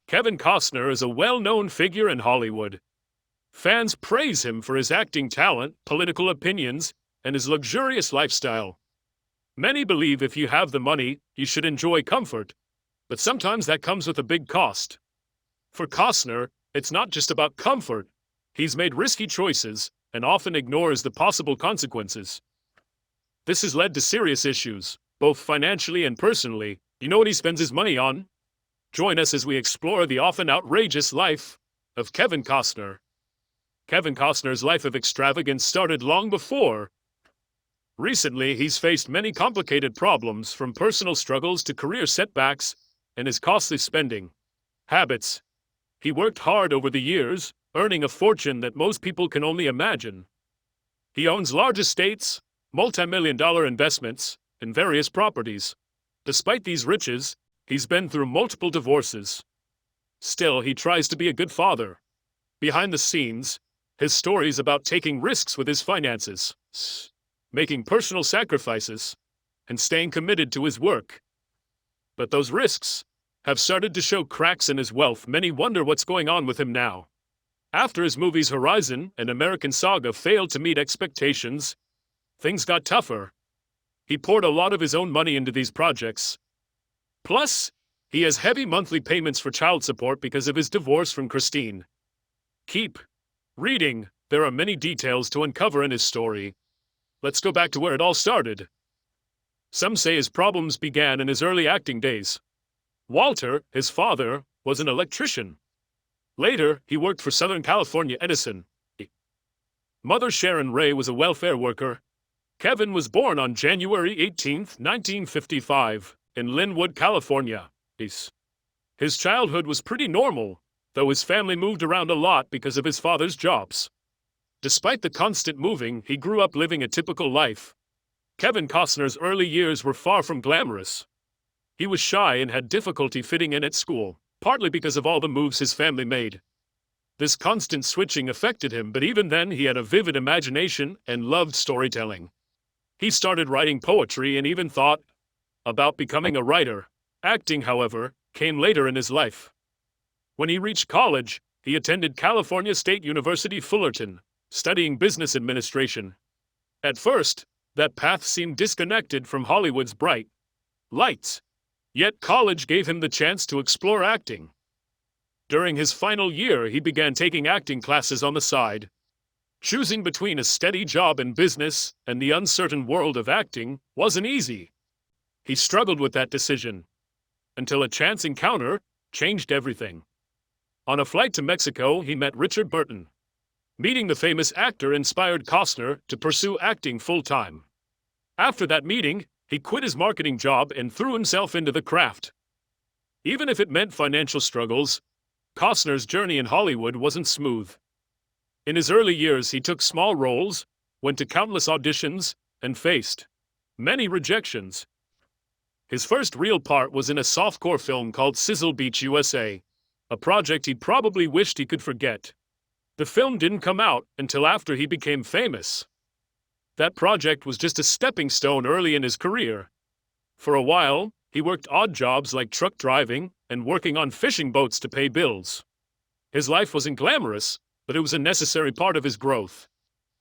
Kevin Costner is a well-known figure in Hollywood. Fans praise him for his acting talent, political opinions, and his luxurious lifestyle. Many believe if you have the money, you should enjoy comfort, but sometimes that comes with a big cost. For Costner, it's not just about comfort. He's made risky choices and often ignores the possible consequences. This has led to serious issues, both financially and personally. You know what he spends his money on? Join us as we explore the often outrageous life of Kevin Costner. Kevin Costner's life of extravagance started long before. Recently, he's faced many complicated problems, from personal struggles to career setbacks and his costly spending habits. He worked hard over the years, earning a fortune that most people can only imagine. He owns large estates, multimillion-dollar investments, and various properties. Despite these riches, he's been through multiple divorces. Still, he tries to be a good father. Behind the scenes, his stories about taking risks with his finances, making personal sacrifices, and staying committed to his work. But those risks have started to show cracks in his wealth. Many wonder what's going on with him now. After his movies Horizon and American Saga failed to meet expectations, things got tougher. He poured a lot of his own money into these projects. Plus, he has heavy monthly payments for child support because of his divorce from Christine. Keep reading. There are many details to uncover in his story. Let's go back to where it all started. Some say his problems began in his early acting days. Walter, his father, was an electrician. Later, he worked for Southern California Edison. Mother Sharon Ray was a welfare worker. Kevin was born on January 18, 1955, in Linwood, California. His childhood was pretty normal, though his family moved around a lot because of his father's jobs. Despite the constant moving, he grew up living a typical life. Kevin Costner's early years were far from glamorous. He was shy and had difficulty fitting in at school, partly because of all the moves his family made. This constant switching affected him, but even then he had a vivid imagination and loved storytelling. He started writing poetry and even thought about becoming a writer. Acting, however, came later in his life. When he reached college, he attended California State University Fullerton, studying business administration. At first, that path seemed disconnected from Hollywood's bright lights. Yet college gave him the chance to explore acting. During his final year, he began taking acting classes on the side. Choosing between a steady job in business and the uncertain world of acting wasn't easy. He struggled with that decision, until a chance encounter changed everything. On a flight to Mexico, he met Richard Burton. Meeting the famous actor inspired Costner to pursue acting full-time. After that meeting, he quit his marketing job and threw himself into the craft. Even if it meant financial struggles, Costner's journey in Hollywood wasn't smooth. In his early years, he took small roles, went to countless auditions, and faced many rejections. His first real part was in a softcore film called Sizzle Beach, USA, a project he probably wished he could forget. The film didn't come out until after he became famous. That project was just a stepping stone early in his career. For a while, he worked odd jobs like truck driving and working on fishing boats to pay bills. His life wasn't glamorous, but it was a necessary part of his growth.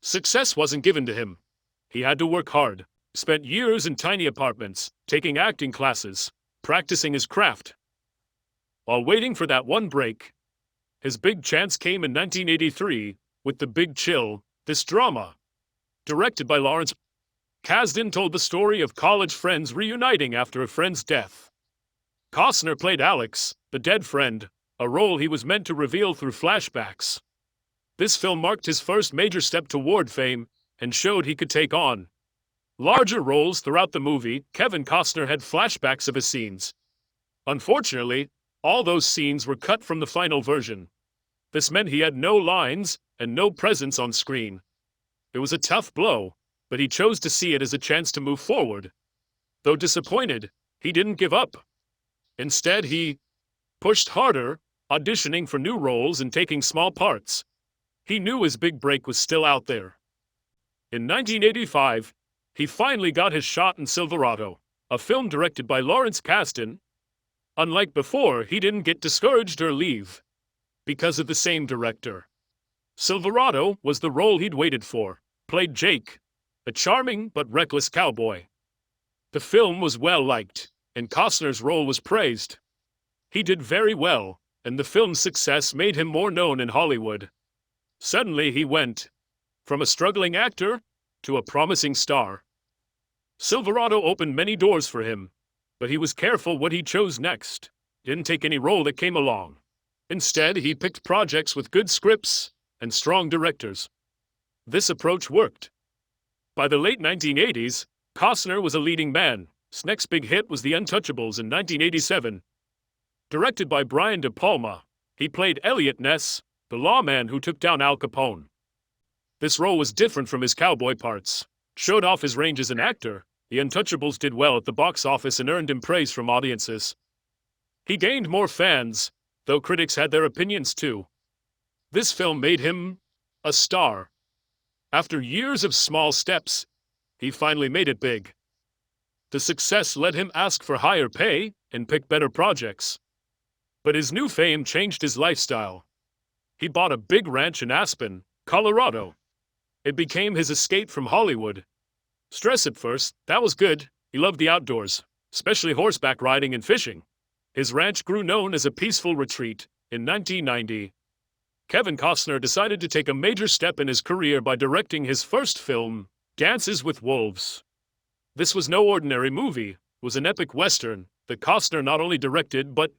Success wasn't given to him. He had to work hard, spent years in tiny apartments, taking acting classes, practicing his craft. While waiting for that one break, his big chance came in 1983 with The Big Chill. This drama, directed by Lawrence Kasdan, told the story of college friends reuniting after a friend's death. Costner played Alex, the dead friend, a role he was meant to reveal through flashbacks. This film marked his first major step toward fame and showed he could take on larger roles. Throughout the movie, Kevin Costner had flashbacks of his scenes. Unfortunately, all those scenes were cut from the final version. This meant he had no lines and no presence on screen. It was a tough blow, but he chose to see it as a chance to move forward. Though disappointed, he didn't give up. Instead, he pushed harder, auditioning for new roles and taking small parts. He knew his big break was still out there. In 1985, he finally got his shot in Silverado, a film directed by Lawrence Kasdan. Unlike before, he didn't get discouraged or leave because of the same director. Silverado was the role he'd waited for, played Jake, a charming but reckless cowboy. The film was well liked, and Costner's role was praised. He did very well, and the film's success made him more known in Hollywood. Suddenly he went from a struggling actor to a promising star. Silverado opened many doors for him, but he was careful what he chose next. Didn't take any role that came along. Instead, he picked projects with good scripts and strong directors. This approach worked. By the late 1980s, Costner was a leading man. His next big hit was The Untouchables in 1987. Directed by Brian De Palma, he played Elliot Ness, the lawman who took down Al Capone. This role was different from his cowboy parts. Showed off his range as an actor. The Untouchables did well at the box office and earned him praise from audiences. He gained more fans, though critics had their opinions too. This film made him a star. After years of small steps, he finally made it big. The success led him ask for higher pay and pick better projects. But his new fame changed his lifestyle. He bought a big ranch in Aspen, Colorado. It became his escape from Hollywood. Stress at first, that was good. He loved the outdoors, especially horseback riding and fishing. His ranch grew known as a peaceful retreat. In 1990, Kevin Costner decided to take a major step in his career by directing his first film, Dances with Wolves. This was no ordinary movie. It was an epic western that Costner not only directed but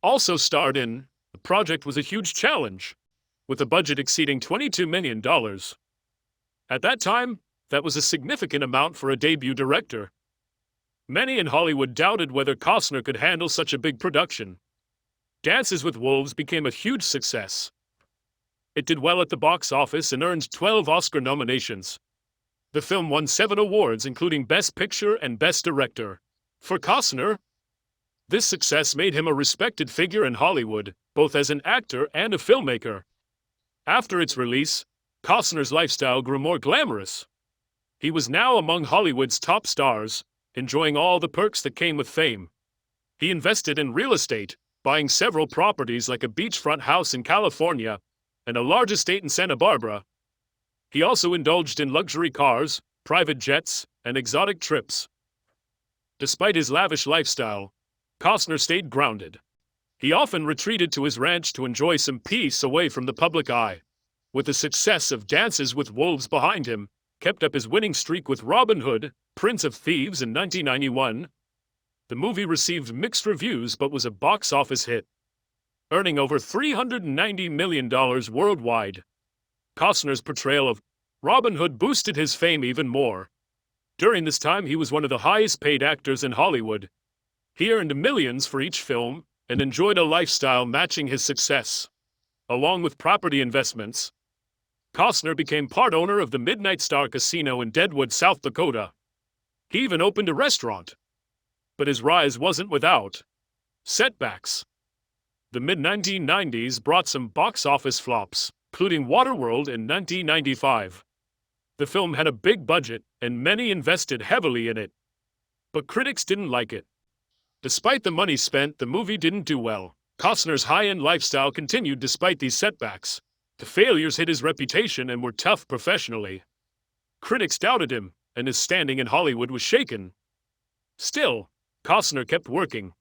also starred in. The project was a huge challenge, with a budget exceeding $22 million. At that time, that was a significant amount for a debut director. Many in Hollywood doubted whether Costner could handle such a big production. Dances with Wolves became a huge success. It did well at the box office and earned 12 Oscar nominations. The film won 7 awards, including Best Picture and Best Director. For Costner, this success made him a respected figure in Hollywood, both as an actor and a filmmaker. After its release, Costner's lifestyle grew more glamorous. He was now among Hollywood's top stars, enjoying all the perks that came with fame. He invested in real estate, buying several properties like a beachfront house in California and a large estate in Santa Barbara. He also indulged in luxury cars, private jets, and exotic trips. Despite his lavish lifestyle, Costner stayed grounded. He often retreated to his ranch to enjoy some peace away from the public eye. With the success of Dances with Wolves behind him, kept up his winning streak with Robin Hood, Prince of Thieves in 1991. The movie received mixed reviews but was a box office hit, earning over $390 million worldwide. Costner's portrayal of Robin Hood boosted his fame even more. During this time, he was one of the highest-paid actors in Hollywood. He earned millions for each film and enjoyed a lifestyle matching his success. Along with property investments, Costner became part owner of the Midnight Star Casino in Deadwood, South Dakota. He even opened a restaurant. But his rise wasn't without setbacks. The mid-1990s brought some box office flops, including Waterworld in 1995. The film had a big budget, and many invested heavily in it. But critics didn't like it. Despite the money spent, the movie didn't do well. Costner's high-end lifestyle continued despite these setbacks. The failures hit his reputation and were tough professionally. Critics doubted him, and his standing in Hollywood was shaken. Still, Costner kept working.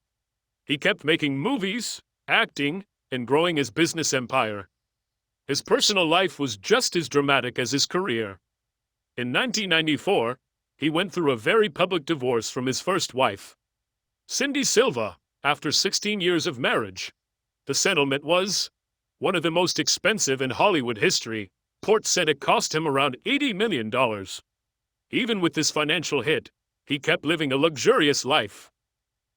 He kept making movies, acting, and growing his business empire. His personal life was just as dramatic as his career. In 1994, he went through a very public divorce from his first wife, Cindy Silva, after 16 years of marriage. The settlement was one of the most expensive in Hollywood history. Court said it cost him around $80 million. Even with this financial hit, he kept living a luxurious life.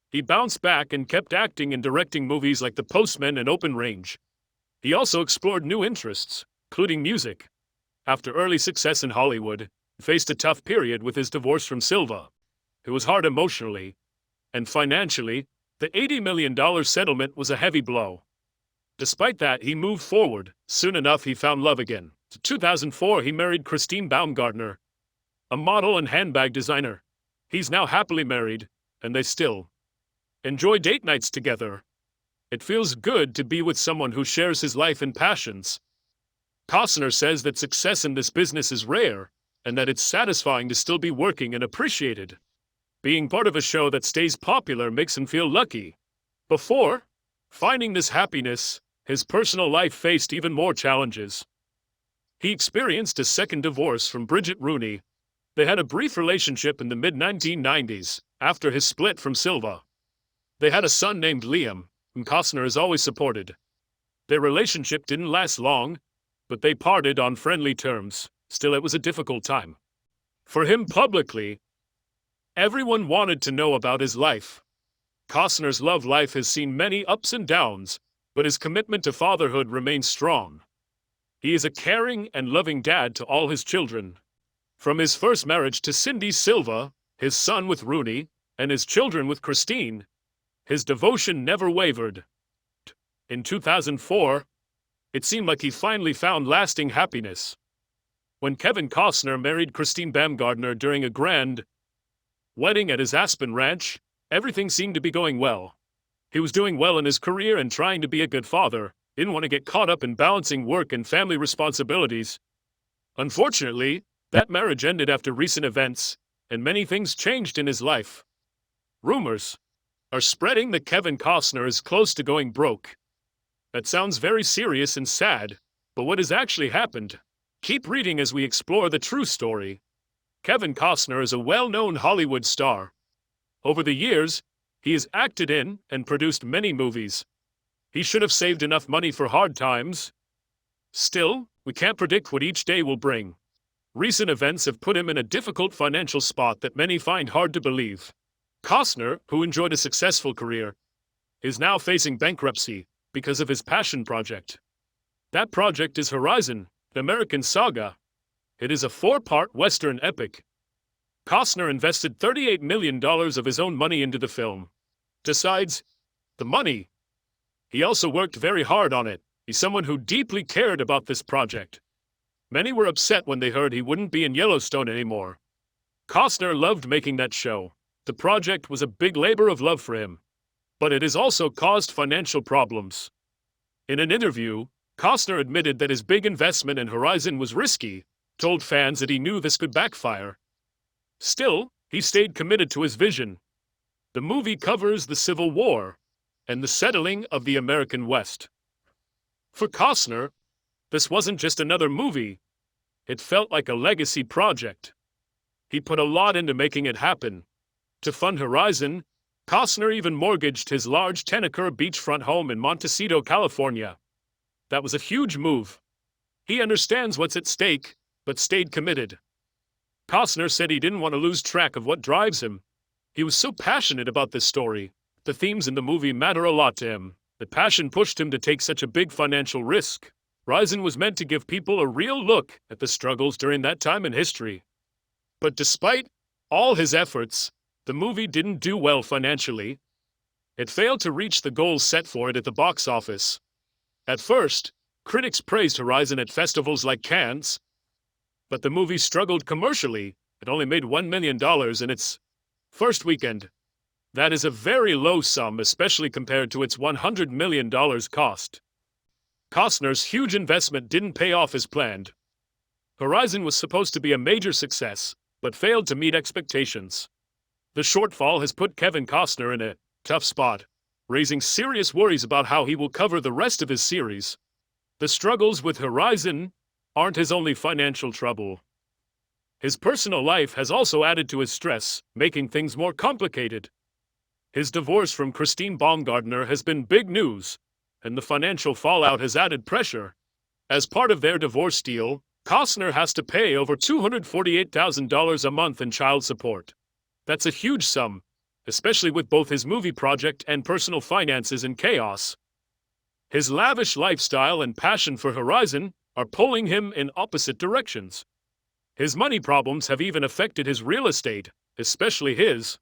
He bounced back and kept acting and directing movies like The Postman and Open Range. He also explored new interests, including music. After early success in Hollywood, he faced a tough period with his divorce from Silva. It was hard emotionally, and financially, the $80 million settlement was a heavy blow. Despite that, he moved forward. Soon enough, he found love again. In 2004, he married Christine Baumgartner, a model and handbag designer. He's now happily married, and they still enjoy date nights together. It feels good to be with someone who shares his life and passions. Costner says that success in this business is rare, and that it's satisfying to still be working and appreciated. Being part of a show that stays popular makes him feel lucky. Before finding this happiness, his personal life faced even more challenges. He experienced a second divorce from Bridget Rooney. They had a brief relationship in the mid-1990s, after his split from Silva. They had a son named Liam, whom Costner has always supported. Their relationship didn't last long, but they parted on friendly terms. Still, it was a difficult time. For him publicly, everyone wanted to know about his life. Costner's love life has seen many ups and downs, but his commitment to fatherhood remains strong. He is a caring and loving dad to all his children. From his first marriage to Cindy Silva, his son with Rooney, and his children with Christine, his devotion never wavered. In 2004, it seemed like he finally found lasting happiness. When Kevin Costner married Christine Baumgartner during a grand wedding at his Aspen ranch, everything seemed to be going well. He was doing well in his career and trying to be a good father, didn't want to get caught up in balancing work and family responsibilities. Unfortunately, that marriage ended after recent events, and many things changed in his life. Rumors are spreading that Kevin Costner is close to going broke. That sounds very serious and sad, but what has actually happened? Keep reading as we explore the true story. Kevin Costner is a well-known Hollywood star. Over the years, he has acted in and produced many movies. He should have saved enough money for hard times. Still, we can't predict what each day will bring. Recent events have put him in a difficult financial spot that many find hard to believe. Costner, who enjoyed a successful career, is now facing bankruptcy because of his passion project. That project is Horizon, the American saga. It is a 4-part Western epic. Costner invested $38 million of his own money into the film. Besides the money, he also worked very hard on it. He's someone who deeply cared about this project. Many were upset when they heard he wouldn't be in Yellowstone anymore. Costner loved making that show. The project was a big labor of love for him. But it has also caused financial problems. In an interview, Costner admitted that his big investment in Horizon was risky, told fans that he knew this could backfire. Still, he stayed committed to his vision. The movie covers the Civil War and the settling of the American West. For Costner, this wasn't just another movie. It felt like a legacy project. He put a lot into making it happen. To fund Horizon, Costner even mortgaged his large 10-acre beachfront home in Montecito, California. That was a huge move. He understands what's at stake, but stayed committed. Costner said he didn't want to lose track of what drives him. He was so passionate about this story. The themes in the movie matter a lot to him. The passion pushed him to take such a big financial risk. Horizon was meant to give people a real look at the struggles during that time in history. But despite all his efforts, the movie didn't do well financially. It failed to reach the goals set for it at the box office. At first, critics praised Horizon at festivals like Cannes, but the movie struggled commercially. It only made $1 million in its first weekend. That is a very low sum, especially compared to its $100 million cost. Costner's huge investment didn't pay off as planned. Horizon was supposed to be a major success, but failed to meet expectations. The shortfall has put Kevin Costner in a tough spot, raising serious worries about how he will cover the rest of his series. The struggles with Horizon aren't his only financial trouble. His personal life has also added to his stress, making things more complicated. His divorce from Christine Baumgartner has been big news, and the financial fallout has added pressure. As part of their divorce deal, Costner has to pay over $248,000 a month in child support. That's a huge sum, especially with both his movie project and personal finances in chaos. His lavish lifestyle and passion for Horizon are pulling him in opposite directions. His money problems have even affected his real estate, especially his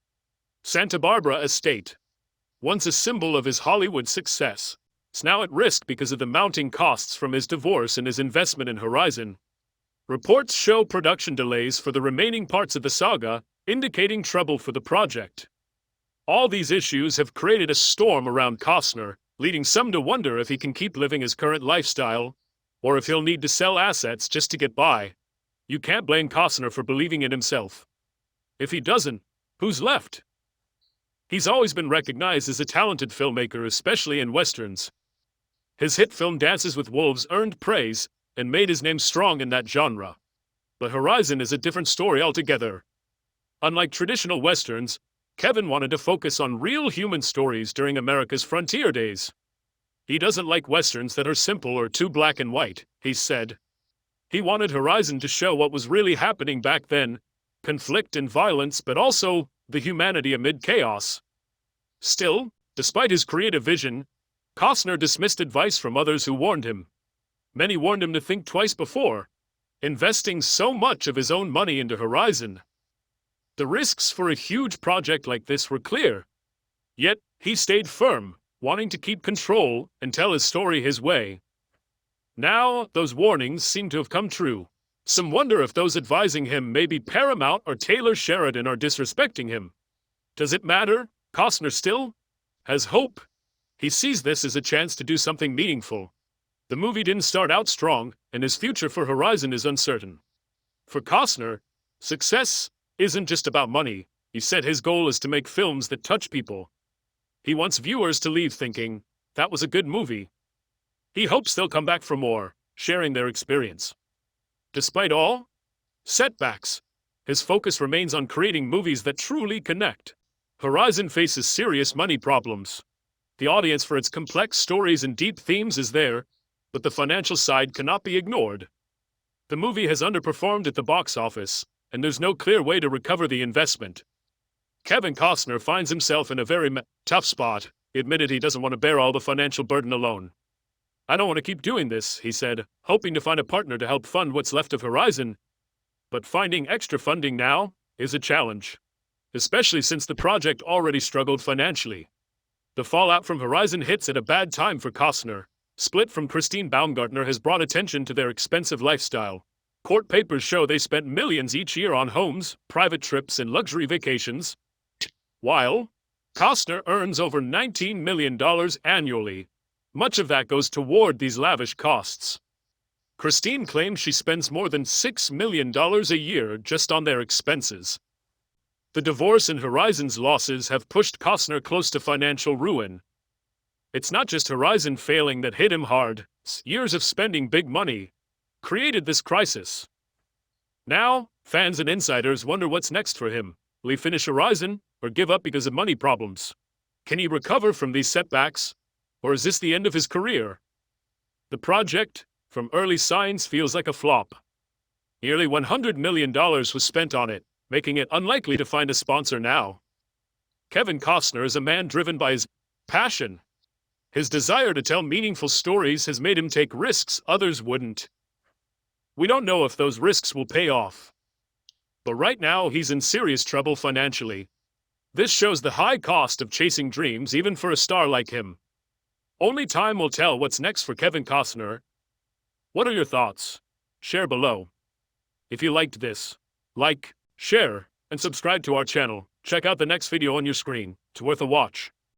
Santa Barbara estate. Once a symbol of his Hollywood success, it's now at risk because of the mounting costs from his divorce and his investment in Horizon. Reports show production delays for the remaining parts of the saga, indicating trouble for the project. All these issues have created a storm around Costner, leading some to wonder if he can keep living his current lifestyle, or if he'll need to sell assets just to get by. You can't blame Costner for believing in himself. If he doesn't, who's left? He's always been recognized as a talented filmmaker, especially in westerns. His hit film Dances with Wolves earned praise and made his name strong in that genre. But Horizon is a different story altogether. Unlike traditional westerns, Kevin wanted to focus on real human stories during America's frontier days. He doesn't like westerns that are simple or too black and white, he said. He wanted Horizon to show what was really happening back then, conflict and violence, but also the humanity amid chaos. Still, despite his creative vision, Costner dismissed advice from others who warned him. Many warned him to think twice before investing so much of his own money into Horizon. The risks for a huge project like this were clear. Yet, he stayed firm, wanting to keep control and tell his story his way. Now, those warnings seem to have come true. Some wonder if those advising him may be Paramount or Taylor Sheridan are disrespecting him. Does it matter? Costner still has hope. He sees this as a chance to do something meaningful. The movie didn't start out strong, and his future for Horizon is uncertain. For Costner, success isn't just about money. He said his goal is to make films that touch people. He wants viewers to leave thinking, that was a good movie. He hopes they'll come back for more, sharing their experience. Despite all setbacks, his focus remains on creating movies that truly connect. Horizon faces serious money problems. The audience for its complex stories and deep themes is there, but the financial side cannot be ignored. The movie has underperformed at the box office, and there's no clear way to recover the investment. Kevin Costner finds himself in a very tough spot. He admitted he doesn't want to bear all the financial burden alone. I don't want to keep doing this, he said, hoping to find a partner to help fund what's left of Horizon. But finding extra funding now is a challenge, especially since the project already struggled financially. The fallout from Horizon hits at a bad time for Costner. Split from Christine Baumgartner has brought attention to their expensive lifestyle. Court papers show they spent millions each year on homes, private trips, and luxury vacations, while Costner earns over $19 million annually. Much of that goes toward these lavish costs. Christine claims she spends more than $6 million a year just on their expenses. The divorce and Horizon's losses have pushed Costner close to financial ruin. It's not just Horizon failing that hit him hard. Years of spending big money created this crisis. Now, fans and insiders wonder what's next for him. Will he finish Horizon or give up because of money problems? Can he recover from these setbacks, or is this the end of his career? The project, from early signs, feels like a flop. Nearly $100 million was spent on it, making it unlikely to find a sponsor now. Kevin Costner is a man driven by his passion. His desire to tell meaningful stories has made him take risks others wouldn't. We don't know if those risks will pay off. But right now, he's in serious trouble financially. This shows the high cost of chasing dreams even for a star like him. Only time will tell what's next for Kevin Costner. What are your thoughts? Share below. If you liked this, like, share, and subscribe to our channel. Check out the next video on your screen. It's worth a watch.